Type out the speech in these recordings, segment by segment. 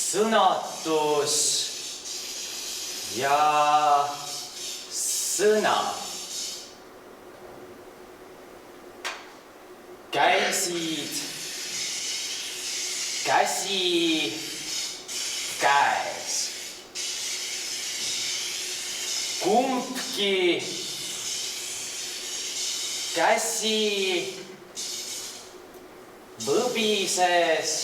sõnatus ja sõna. Käisid, käsi, käes. Kumbki käsi võbises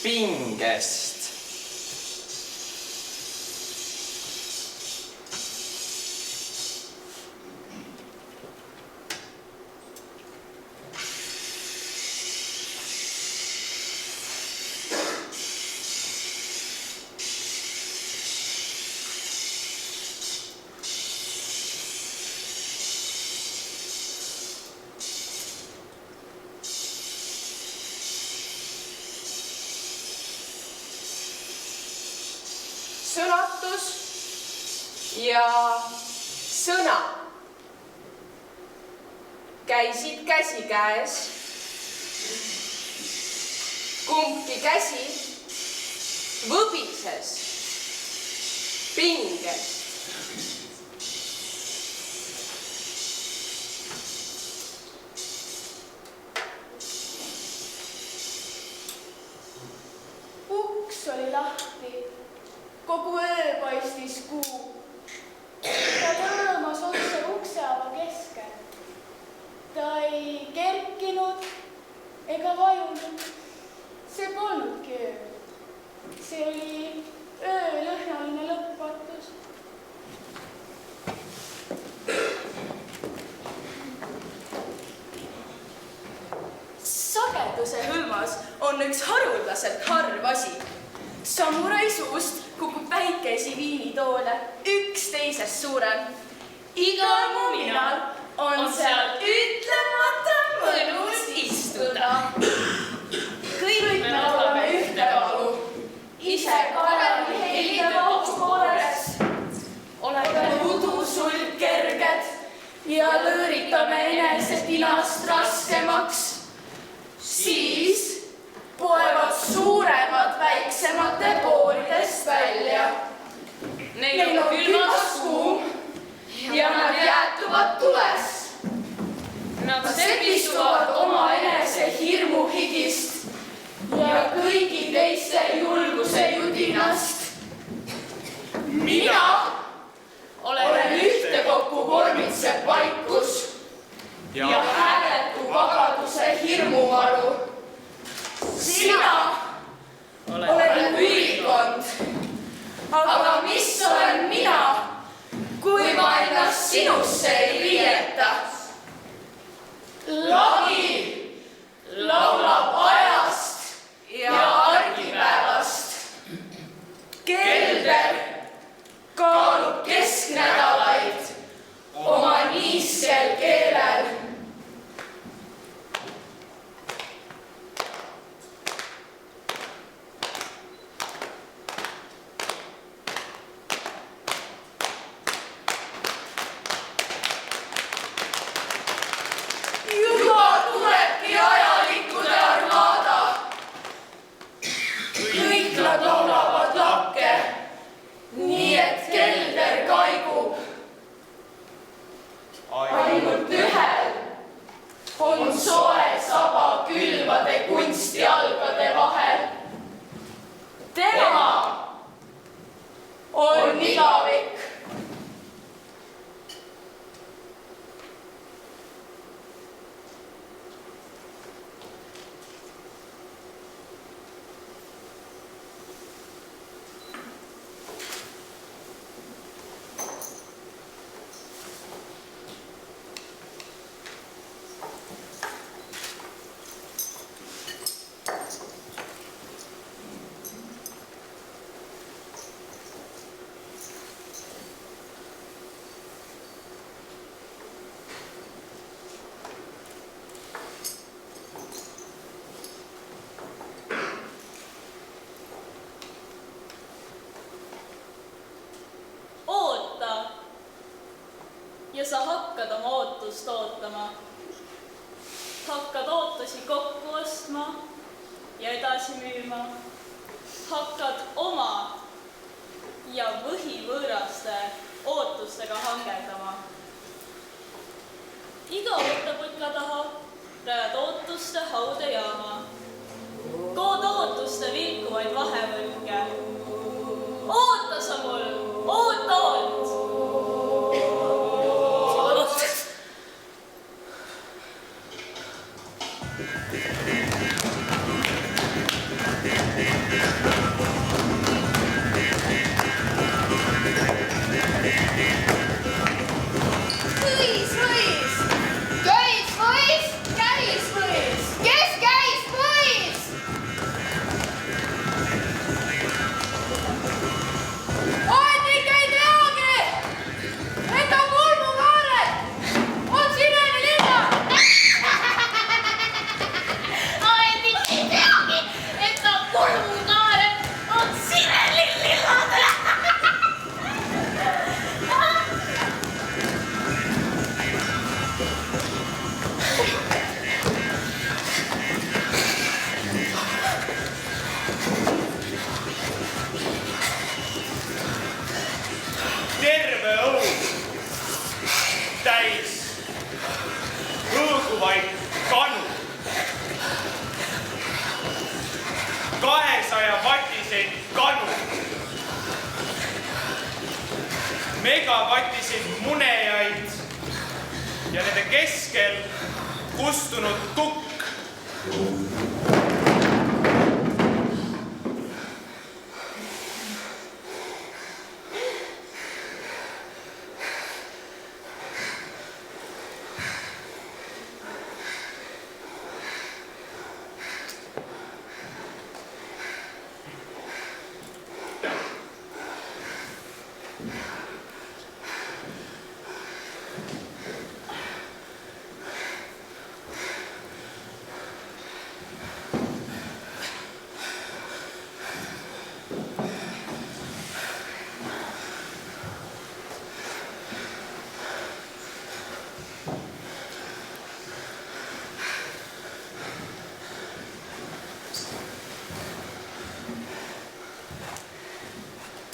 pingest. Sõnatus ja sõna. Käisid käsikäes. Kumbki käsi võbises pingest. Uks oli lahti. Kogu öö paistis kuu. Ta lõõmas otse ukseava keskel. Ta ei kerkinud ega vajunud. See polnudki öö. See oli öölõhnaline lõpmatus. Sageduse hõlmas on üks haruldaselt harv asi. Samurai suust kukub väikesi viinitoole, üks teisest suurem. Igal muminal on seal ütlemata mõnus istuda. Kõik me oleme ühte valu, ise Kalevi helide vauks poolest. Oleme udusult kerged ja lõõritame enese tilast raskemaks. Siis poevad suuremad väiksemate pooridest välja. Neil on külmas kuum ja nad jäätuvad tules. Nad sepistuvad oma enese hirmu higist ja kõigi teiste julguse judinast. Mina olen ühtekokku vormitsev vaikus ja hääletu vabaduse hirmuvalu. Sina olen ülikond, aga mis olen mina, kui ma ennast sinusse ei riieta? Lagi laulab ajast ja argipäevast. Kelder kaalub kesknädalaid oma niiskel keelel. Ainult ühel on soe saba külvade kunstijalgade vahel. Tema on igavik. ja sa hakkad oma ootust ootama. Hakkad ootusi kokku ostma ja edasi müüma. hakkad oma ja võhivõõraste ootustega hangeldama. Iga võtteputka taha rajad ootuste haudejaama. Kood ootuste vilkuvaid vahevõlke. Oota sa mul, oota oot! Megavatisid munejaid ja nende keskel kustunud tukk.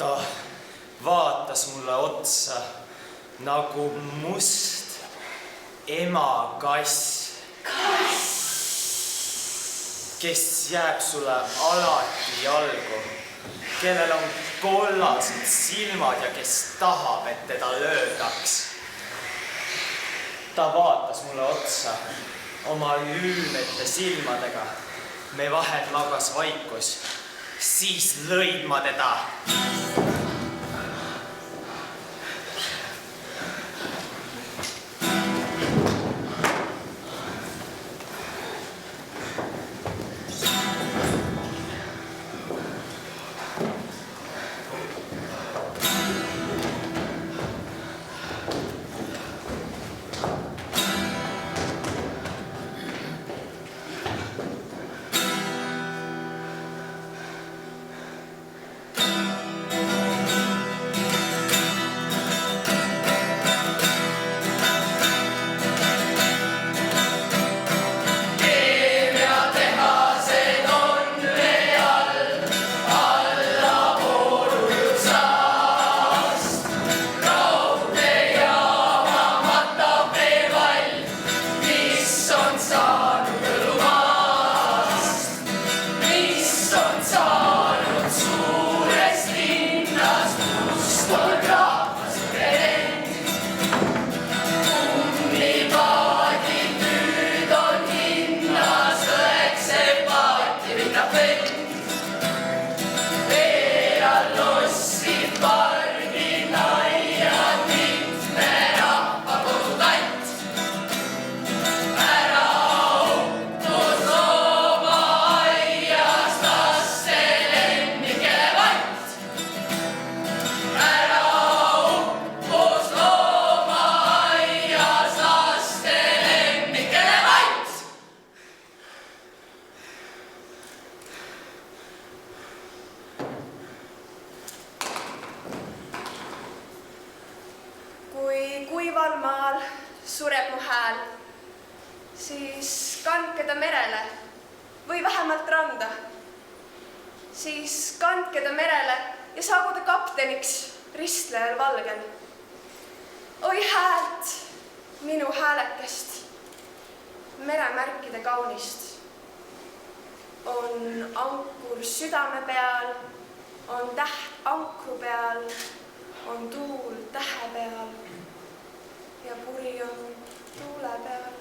Ta vaatas mulle otsa nagu must emakass, kes jääb sulle alati jalgu, kellel on kollased silmad ja kes tahab, et teda löödaks. Ta vaatas mulle otsa oma lüümete silmadega. Me vahel magas vaikus. Siis lõid ma teda. kuival maal sureb mu hääl, siis kandke ta merele või vähemalt randa. siis kandke ta merele ja saagu ta kapteniks ristlejal valgel. Oi häält, minu häälekest, meremärkide kaunist. On ankur südame peal, on täht ankru peal, on tuul tähe peal ja puri on tuule peal.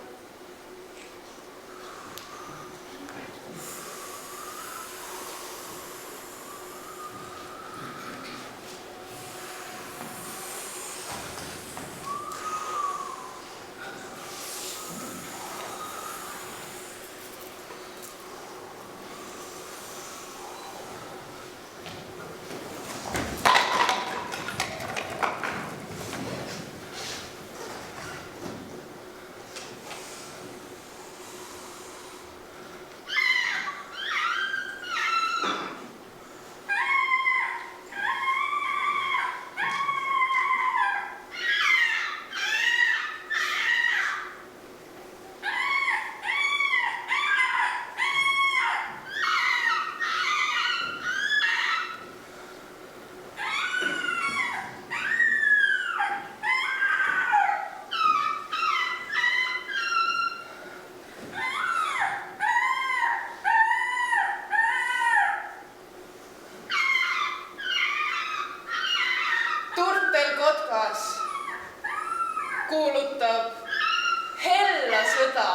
Kotkas kuulutab hella sõda.